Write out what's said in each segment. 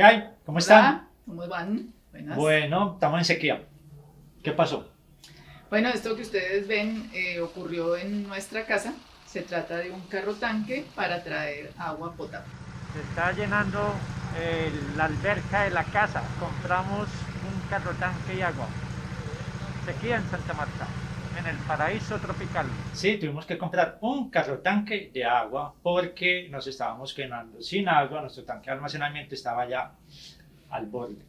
¿Qué hay? ¿Cómo están? Hola, ¿cómo van? Buenas. Bueno, estamos en sequía. ¿Qué pasó? Bueno, esto que ustedes ven ocurrió en nuestra casa. Se trata de un carro tanque para traer agua potable. Se está llenando la alberca de la casa. Compramos un carro tanque y agua. Sequía en Santa Marta, en el paraíso tropical. Sí, tuvimos que comprar un carro tanque de agua porque nos estábamos quedando sin agua. Nuestro tanque de almacenamiento estaba ya al borde.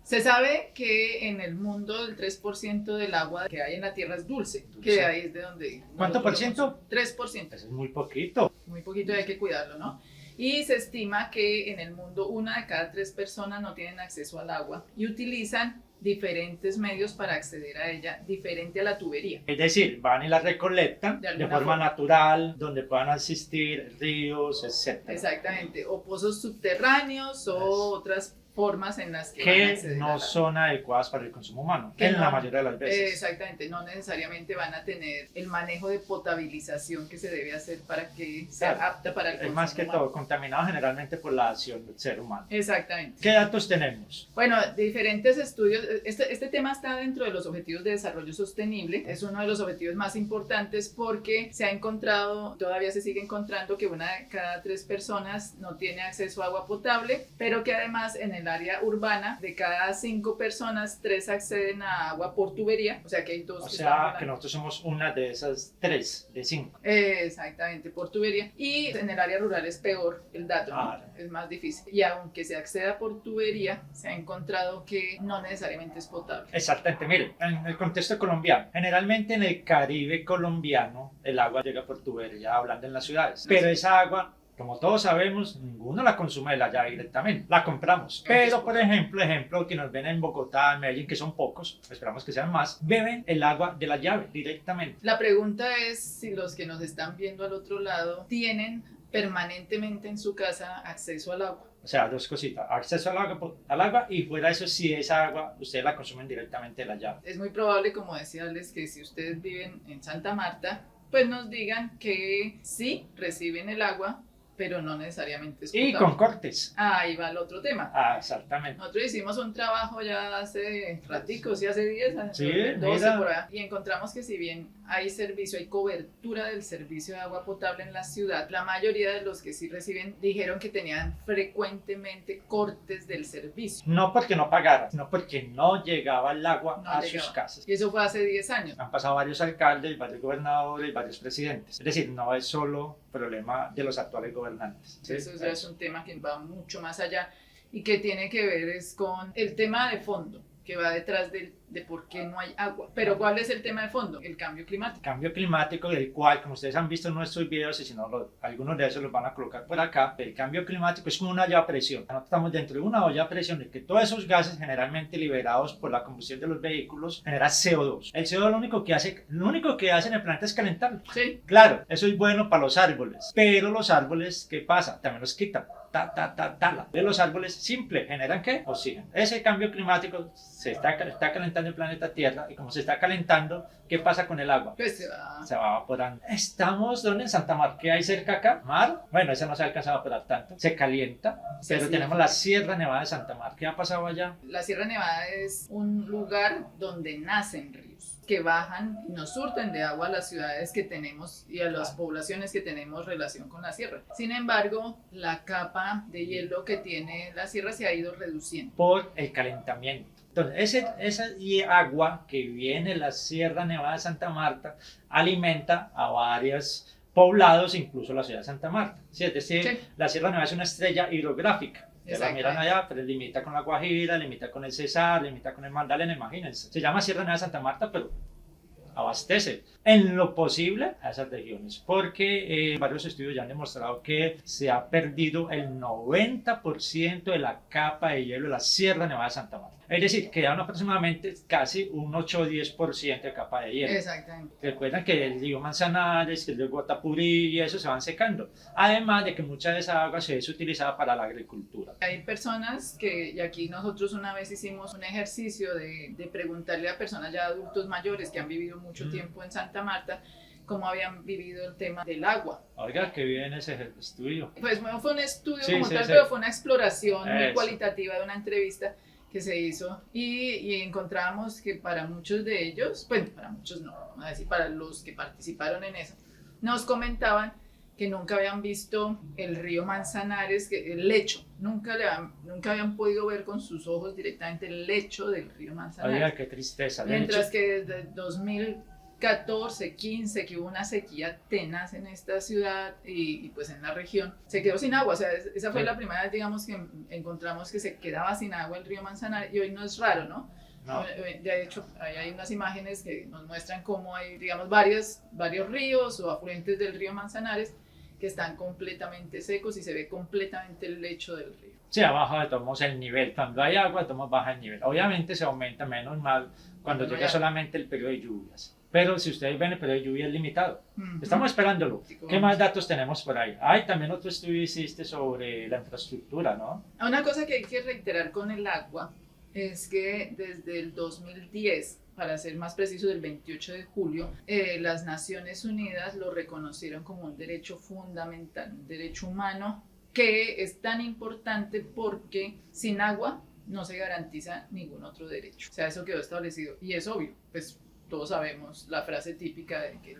Se sabe que en el mundo el 3% del agua que hay en la Tierra es dulce, que ahí es de donde... ¿Cuánto por ciento? 3%. Eso es muy poquito. Muy poquito y hay que cuidarlo, ¿no? Y se estima que en el mundo 1 de cada 3 personas no tienen acceso al agua y utilizan diferentes medios para acceder a ella, diferente a la tubería. Es decir, van y la recolectan De de alguna forma forma. natural, donde puedan asistir ríos, etc. Exactamente, o pozos subterráneos o otras formas en las que van a Que acceder no al agua. son adecuadas para el consumo humano, Que en la no- mayoría de las veces. Exactamente, no necesariamente van a tener el manejo de potabilización que se debe hacer para que sea Claro. apta para el Es consumo más que humano. todo contaminado generalmente por la acción del ser humano. Exactamente. ¿Qué datos tenemos? Bueno, diferentes estudios, este tema está dentro de los Objetivos de Desarrollo Sostenible, es uno de los objetivos más importantes porque se ha encontrado, todavía se sigue encontrando que una de cada 3 personas no tiene acceso a agua potable, pero que además en el área urbana de cada 5 personas, 3 acceden a agua por tubería, o sea que hay 2 O que sea, están que volando. nosotros somos una de esas 3 de 5. Exactamente, por tubería. Y en el área rural es peor el dato, ¿no? Claro. Es más difícil. Y aunque se acceda por tubería, se ha encontrado que no necesariamente es potable. Exactamente, mire, en el contexto colombiano, generalmente en el Caribe colombiano el agua llega por tubería, hablando en las ciudades, pero esa agua, como todos sabemos, ninguno la consume de la llave directamente, la compramos. Pero, por ejemplo, que nos ven en Bogotá, en Medellín, que son pocos, esperamos que sean más, beben el agua de la llave directamente. La pregunta es si los que nos están viendo al otro lado tienen permanentemente en su casa acceso al agua. O sea, dos cositas, acceso al agua y fuera de eso, si esa agua ustedes la consumen directamente de la llave. Es muy probable, como decía Alex, que si ustedes viven en Santa Marta, pues nos digan que sí reciben el agua, pero no necesariamente es potable. Y con cortes. Ahí va el otro tema. Ah, exactamente. Nosotros hicimos un trabajo ya hace ratico, sí, hace 10 años, Sí, 12 mira. por ahí, y encontramos que si bien hay servicio, hay cobertura del servicio de agua potable en la ciudad, la mayoría de los que sí reciben dijeron que tenían frecuentemente cortes del servicio. No porque no pagaran, sino porque no llegaba el agua No a llegaba. sus casas. Y eso fue hace 10 años. Han pasado varios alcaldes, varios gobernadores, varios presidentes. Es decir, no es solo problema de los actuales gobernantes. ¿Sí? Eso ya es un tema que va mucho más allá y que tiene que ver es con el tema de fondo que va detrás de por qué no hay agua. Pero ¿cuál es el tema de fondo? El cambio climático. Cambio climático, del cual, como ustedes han visto en nuestros videos, y si no, algunos de esos los van a colocar por acá, el cambio climático es como una olla a presión. Nosotros estamos dentro de una olla a presión de que todos esos gases generalmente liberados por la combustión de los vehículos generan CO2. El CO2 lo único que hace en el planeta es calentarlo. Sí, Claro, eso es bueno para los árboles, pero los árboles, ¿qué pasa? También los quitan. Tala. De los árboles, simple, generan ¿qué? Oxígeno. Ese cambio climático se está calentando el planeta Tierra y como se está calentando, ¿qué pasa con el agua? pues se va. Se va evaporando. Estamos, ¿dónde? En Santa Marta. ¿Qué hay cerca acá? Mar. Bueno, esa no se alcanza a evaporar tanto. Se calienta, Sí, pero sí. tenemos la Sierra Nevada de Santa Marta. ¿Qué ha pasado allá? La Sierra Nevada es un lugar donde nacen ríos que bajan y nos surten de agua a las ciudades que tenemos y a las poblaciones que tenemos relación con la sierra. Sin embargo, la capa de hielo que tiene la sierra se ha ido reduciendo. Por el calentamiento. Entonces, esa agua que viene de la Sierra Nevada de Santa Marta alimenta a varios poblados, incluso la ciudad de Santa Marta. ¿Sí? Es decir, Sí. la Sierra Nevada es una estrella hidrográfica. Ustedes la miran Exactamente. allá, pero limita con la Guajira, limita con el Cesar, limita con el Magdalena, imagínense. Se llama Sierra Nevada de Santa Marta, pero abastece en lo posible a esas regiones, porque varios estudios ya han demostrado que se ha perdido el 90% de la capa de hielo de la Sierra Nevada de Santa Marta. Es decir, quedan aproximadamente casi un 8 o 10% de capa de hielo. Exactamente. Recuerdan que el río Manzanares, que el río Guatapurí y eso se van secando. Además de que mucha de esa agua se es utilizada para la agricultura. Hay personas que, y aquí nosotros una vez hicimos un ejercicio de preguntarle a personas ya adultos mayores que han vivido mucho tiempo en Santa Marta, cómo habían vivido el tema del agua. Oiga, qué bien ese estudio. Pues no fue un estudio Sí, como sí, tal, sí. pero fue una exploración muy Eso. cualitativa de una entrevista que se hizo y encontramos que para muchos de ellos, pues para muchos no, vamos a decir para los que participaron en eso, nos comentaban que nunca habían visto el río Manzanares, el lecho, nunca habían podido ver con sus ojos directamente el lecho del río Manzanares. Oiga, qué tristeza. De Mientras hecho, que desde 2014, 15, que hubo una sequía tenaz en esta ciudad y pues en la región, se quedó sin agua. O sea, esa fue Sí. la primera vez, digamos, que encontramos que se quedaba sin agua el río Manzanares, y hoy no es raro, ¿no? no. De hecho, ahí hay unas imágenes que nos muestran cómo hay, digamos, varios ríos o afluentes del río Manzanares que están completamente secos y se ve completamente el lecho del río. Sí, abajo de todos modos el nivel. Cuando hay agua, de todos modos baja el nivel. Obviamente se aumenta menos mal cuando Cuando llega hay solamente el periodo de lluvias. Pero si ustedes ven, el periodo de lluvia es limitado. Ujú. Estamos esperándolo. Sí, ¿Qué más datos tenemos por ahí? Hay también otro estudio hiciste sobre la infraestructura, ¿no? Una cosa que hay que reiterar con el agua es que desde el 2010, para ser más preciso, del 28 de julio, las Naciones Unidas lo reconocieron como un derecho fundamental, un derecho humano que es tan importante porque sin agua no se garantiza ningún otro derecho. O sea, eso quedó establecido y es obvio, pues todos sabemos la frase típica de que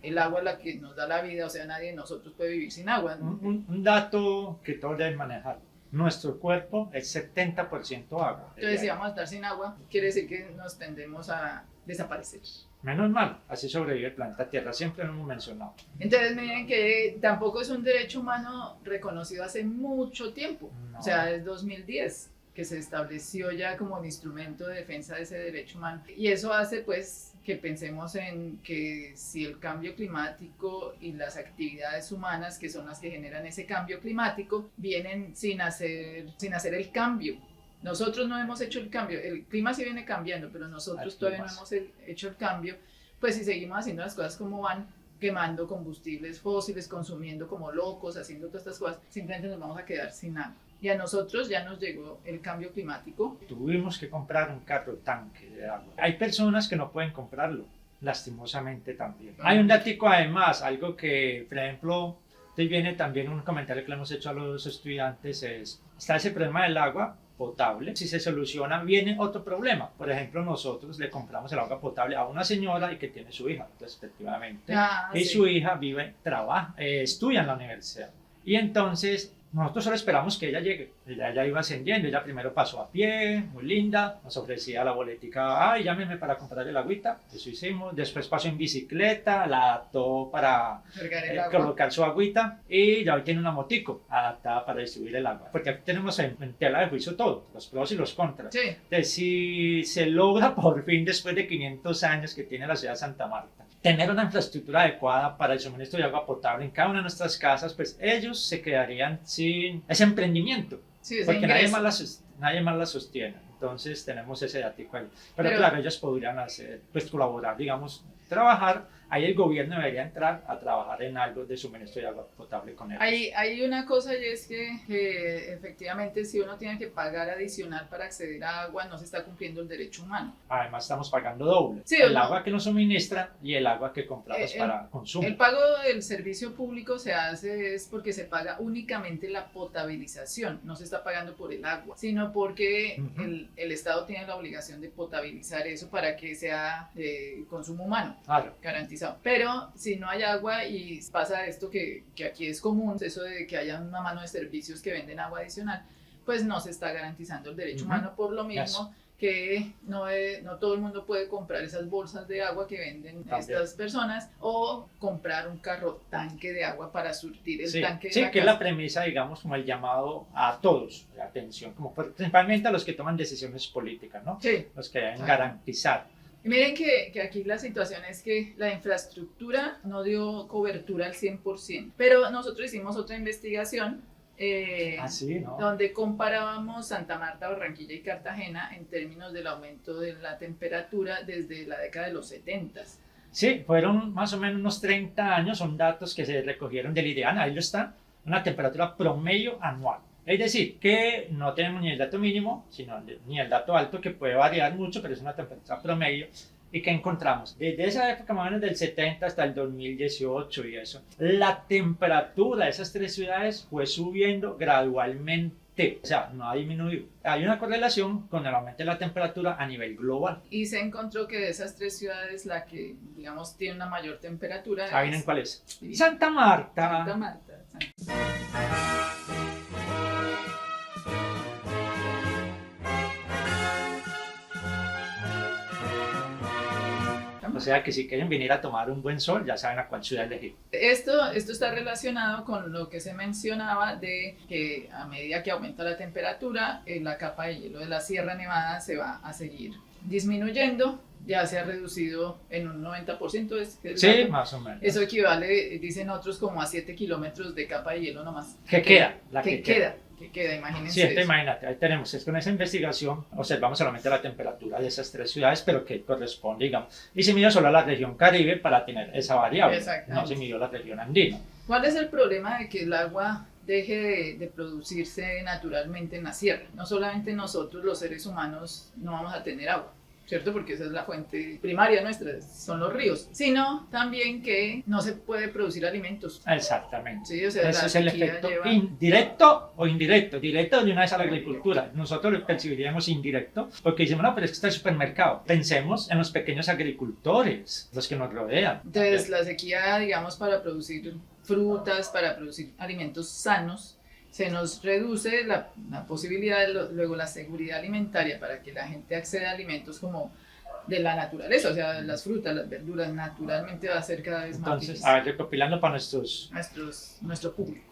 el agua es la que nos da la vida, o sea, nadie de nosotros puede vivir sin agua. Un dato que todos deben manejar. Nuestro cuerpo es 70% agua. Entonces, si vamos a estar sin agua, quiere decir que nos tendemos a desaparecer. Menos mal, así sobrevive el planeta Tierra, siempre lo hemos mencionado. Entonces, miren que tampoco es un derecho humano reconocido hace mucho tiempo. No. O sea, es 2010 que se estableció ya como un instrumento de defensa de ese derecho humano. Y eso hace pues que pensemos en que si el cambio climático y las actividades humanas, que son las que generan ese cambio climático, vienen sin hacer el cambio. Nosotros no hemos hecho el cambio, el clima sí viene cambiando, pero nosotros todavía no hemos hecho el cambio. Pues si seguimos haciendo las cosas como van, quemando combustibles fósiles, consumiendo como locos, haciendo todas estas cosas, simplemente nos vamos a quedar sin agua. Y a nosotros ya nos llegó el cambio climático. Tuvimos que comprar un carro tanque de agua. Hay personas que no pueden comprarlo, lastimosamente también. Hay un datico además, algo que, por ejemplo, te viene también un comentario que le hemos hecho a los estudiantes, está ese problema del agua potable. Si se soluciona, viene otro problema. Por ejemplo, nosotros le compramos el agua potable a una señora y que tiene su hija, respectivamente. Y Sí. su hija vive, trabaja, estudia en la universidad. Y entonces nosotros solo esperamos que ella llegue. Ella iba ascendiendo, ella primero pasó a pie, muy linda, nos ofrecía la boletica, ay, llámeme para comprar el agüita, eso hicimos. Después pasó en bicicleta, la adaptó para Cargar el agua. colocar su agüita y ya hoy tiene una motico adaptada para distribuir el agua. Porque aquí tenemos en tela de juicio todo, los pros y los contras. Sí. De si se logra por fin, después de 500 años que tiene la ciudad de Santa Marta, tener una infraestructura adecuada para el suministro de agua potable en cada una de nuestras casas, pues ellos se quedarían sin ese emprendimiento, Sí, ese porque nadie ingreso. nadie más la sostiene. Entonces tenemos ese datico ahí. Pero Pero- claro, ellos podrían hacer, pues colaborar, digamos, trabajar. Ahí el gobierno debería entrar a trabajar en algo de suministro de agua potable con ellos. Hay una cosa y es que efectivamente si uno tiene que pagar adicional para acceder a agua, no se está cumpliendo el derecho humano. Además estamos pagando doble. Sí, ¿o el no? agua que nos suministra y el agua que compramos El- para consumo. El pago del servicio público se hace es porque se paga únicamente la potabilización, no se está pagando por el agua, sino porque Ujú. el Estado tiene la obligación de potabilizar eso para que sea de consumo humano. Claro. Garantizado. Pero si no hay agua y pasa esto que aquí es común, eso de que haya una mano de servicios que venden agua adicional, pues no se está garantizando el derecho Ujú. humano por lo mismo Eso. que no todo el mundo puede comprar esas bolsas de agua que venden También. estas personas o comprar un carro tanque de agua para surtir el Sí, tanque de sí, la que es casa. la premisa, digamos, como el llamado a todos, la atención, como principalmente a los que toman decisiones políticas, ¿no? Sí. Los que deben Ah. garantizar. Y miren que aquí la situación es que la infraestructura no dio cobertura al 100%, pero nosotros hicimos otra investigación Así, ¿no? donde comparábamos Santa Marta, Barranquilla y Cartagena en términos del aumento de la temperatura desde la década de los 70s. Sí, fueron más o menos unos 30 años, son datos que se recogieron del IDEAN, ahí lo están, una temperatura promedio anual. Es decir, que no tenemos ni el dato mínimo, sino ni el dato alto, que puede variar mucho, pero es una temperatura promedio. ¿Y qué encontramos? Desde esa época, más o menos del 70 hasta el 2018 y eso, la temperatura de esas tres ciudades fue subiendo gradualmente. O sea, no ha disminuido. Hay una correlación con el aumento de la temperatura a nivel global. Y se encontró que de esas tres ciudades, la que, digamos, tiene una mayor temperatura ¿Saben es cuál es? Santa Marta. Santa Marta. O sea que si quieren venir a tomar un buen sol, ya saben a cuál ciudad elegir. Esto está relacionado con lo que se mencionaba de que a medida que aumenta la temperatura, la capa de hielo de la Sierra Nevada se va a seguir disminuyendo. Ya se ha reducido en un 90%. Sí, más o menos. Eso equivale, dicen otros, como a 7 kilómetros de capa de hielo nomás. ¿Qué queda? Que queda, imagínense. Sí, imagínate, ahí tenemos, es con esa investigación observamos solamente la temperatura de esas tres ciudades, pero que corresponde, digamos, y se midió solo a la región Caribe para tener esa variable, no se midió la región andina. ¿Cuál es el problema de que el agua deje de producirse naturalmente en la sierra? No solamente nosotros los seres humanos no vamos a tener agua, ¿cierto? Porque esa es la fuente primaria nuestra, son los ríos, sino también que no se puede producir alimentos. Exactamente. Sí, o sea, ese es el efecto directo o indirecto. Directo de una vez a la agricultura. Nosotros lo percibiríamos indirecto porque decimos, no, pero es que está el supermercado. Pensemos en los pequeños agricultores, los que nos rodean. Entonces, la sequía, digamos, para producir frutas, para producir alimentos sanos, se nos reduce la posibilidad, luego la seguridad alimentaria para que la gente acceda a alimentos como de la naturaleza, o sea, las frutas, las verduras, naturalmente va a ser cada vez más difícil. Entonces, a ver, recopilando para nuestro público.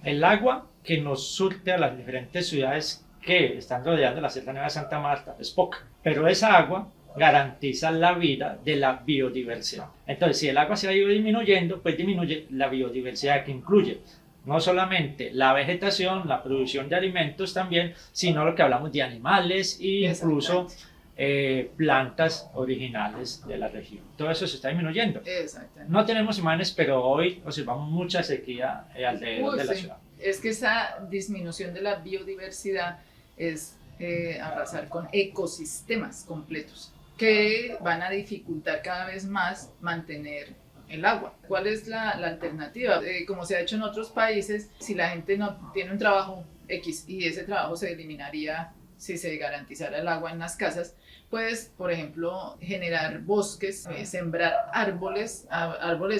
El agua que nos surte a las diferentes ciudades que están rodeando la Sierra Nevada de Santa Marta es poca, pero esa agua garantiza la vida de la biodiversidad. Entonces, si el agua se ha ido disminuyendo, pues disminuye la biodiversidad que incluye no solamente la vegetación, la producción de alimentos también, sino lo que hablamos de animales e incluso plantas originales de la región. Todo eso se está disminuyendo. No tenemos imágenes, pero hoy observamos mucha sequía alrededor de la ciudad. Es que esa disminución de la biodiversidad es arrasar con ecosistemas completos que van a dificultar cada vez más mantener el agua. ¿Cuál es la alternativa? Como se ha hecho en otros países, si la gente no tiene un trabajo X y ese trabajo se eliminaría si se garantizara el agua en las casas, pues, por ejemplo, generar bosques, sembrar árboles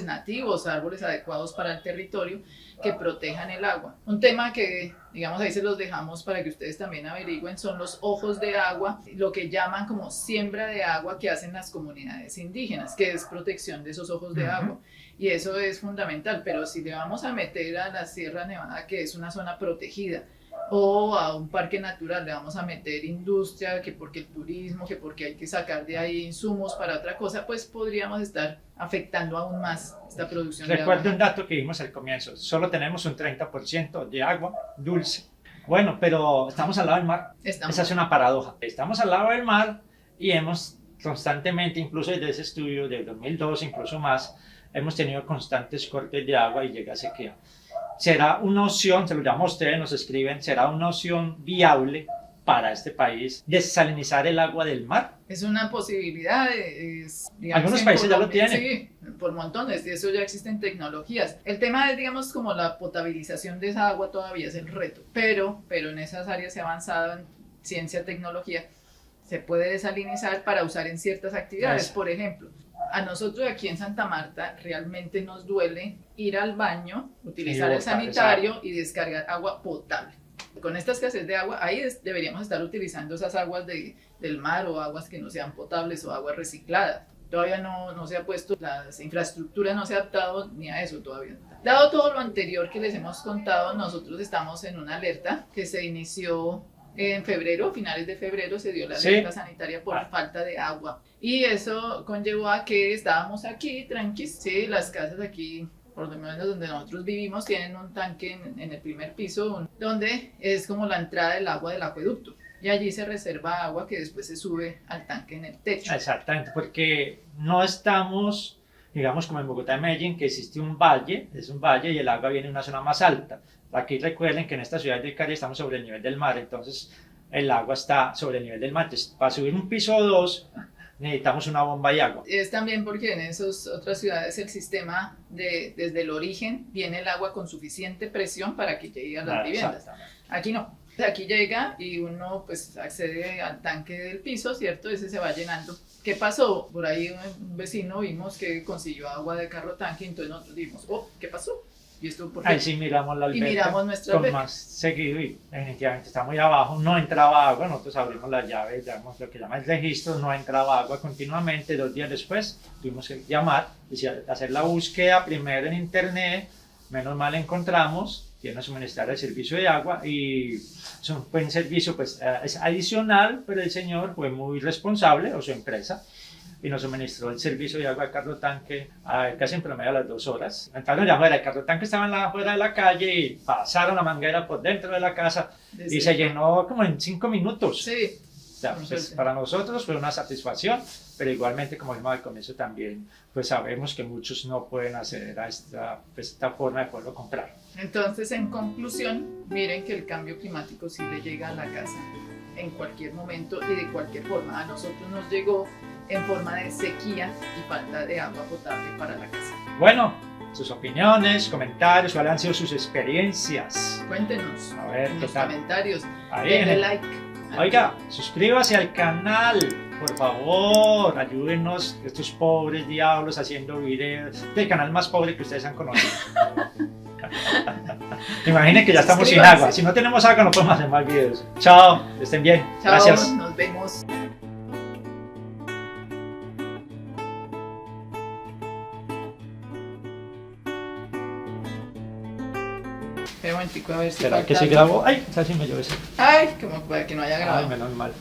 nativos, árboles adecuados para el territorio que protejan el agua. Un tema que, digamos, ahí se los dejamos para que ustedes también averigüen, son los ojos de agua, lo que llaman como siembra de agua que hacen las comunidades indígenas, que es protección de esos ojos de agua. Y eso es fundamental, pero si le vamos a meter a la Sierra Nevada, que es una zona protegida, o a un parque natural le vamos a meter industria, que porque el turismo, que porque hay que sacar de ahí insumos para otra cosa, pues podríamos estar afectando aún más esta producción de agua. Recuerdo un dato que vimos al comienzo, solo tenemos un 30% de agua dulce. Bueno, pero estamos al lado del mar. Esa es una paradoja. Estamos al lado del mar y hemos constantemente, incluso desde ese estudio del 2002, incluso más, hemos tenido constantes cortes de agua y llega sequía. ¿Será una opción, se lo llamo a ustedes, nos escriben, será una opción viable para este país desalinizar el agua del mar? Es una posibilidad. Algunos países ya lo tienen. Sí, por montones, y eso ya existen tecnologías. El tema es, digamos, como la potabilización de esa agua todavía es el reto, pero en esas áreas se ha avanzado en ciencia, tecnología, se puede desalinizar para usar en ciertas actividades. Por ejemplo, a nosotros aquí en Santa Marta realmente nos duele ir al baño, utilizar el sanitario y descargar agua potable. Con esta escasez de agua, ahí deberíamos estar utilizando esas aguas del mar o aguas que no sean potables o aguas recicladas. Todavía no se ha puesto, las infraestructuras no se ha adaptado ni a eso todavía. Dado todo lo anterior que les hemos contado, nosotros estamos en una alerta que se inició en febrero, finales de febrero se dio la alerta sanitaria por falta de agua. Y eso conllevó a que estábamos aquí tranquilos, sí, las casas aquí, por lo menos donde nosotros vivimos, tienen un tanque en el primer piso, donde es como la entrada del agua del acueducto. Y allí se reserva agua que después se sube al tanque en el techo. Exactamente, porque no estamos, digamos, como en Bogotá y Medellín, que existe un valle, es un valle y el agua viene de una zona más alta. Aquí recuerden que en esta ciudad de Cali estamos sobre el nivel del mar, entonces el agua está sobre el nivel del mar. Entonces, para subir un piso o dos, necesitamos una bomba y agua. Es también porque en esas otras ciudades el sistema desde el origen viene el agua con suficiente presión para que llegue a las viviendas. Aquí no. Aquí llega y uno pues accede al tanque del piso, ¿cierto? Ese se va llenando. ¿Qué pasó? Por ahí un vecino vimos que consiguió agua de carro tanque, entonces nosotros dijimos, oh, ¿qué pasó? ¿Y esto por qué? Ahí sí miramos la alberca. Y miramos nuestra con alberca. más seguido y definitivamente está muy abajo, no entraba agua, nosotros abrimos la llave, llamamos lo que llama el registro, no entraba agua continuamente. 2 días después tuvimos que llamar, hacer la búsqueda primero en internet, menos mal encontramos, tiene suministrar el servicio de agua y es un buen servicio, pues es adicional, pero el señor fue muy responsable, o su empresa, y nos suministró el servicio de agua de carro tanque casi en promedio a las 2 horas. Entraron ya afuera, el carro tanque estaba afuera de la calle y pasaron la manguera por dentro de la casa y se llenó como en 5 minutos. Sí. O sea, pues, para nosotros fue una satisfacción, pero igualmente, como dijimos al comienzo también, pues sabemos que muchos no pueden acceder a esta forma de poderlo comprar. Entonces, en conclusión, miren que el cambio climático sí le llega a la casa en cualquier momento y de cualquier forma. A nosotros nos llegó en forma de sequía y falta de agua potable para la casa. Bueno, sus opiniones, comentarios, cuáles han sido sus experiencias. Cuéntenos A ver, en ¿qué los tal? comentarios. Ahí, Denle like. Oiga, suscríbase al canal, por favor, ayúdenos, estos pobres diablos haciendo videos, el canal más pobre que ustedes han conocido. Imaginen que ya estamos sin agua, si no tenemos agua no podemos hacer más videos. Chao, estén bien, Chao, gracias. nos vemos. Espera un momentico a ver si ¿Será que falta se algo. grabó? Ay, casi me llevo ese. Ay, como para que no haya grabado. Ay, menos mal.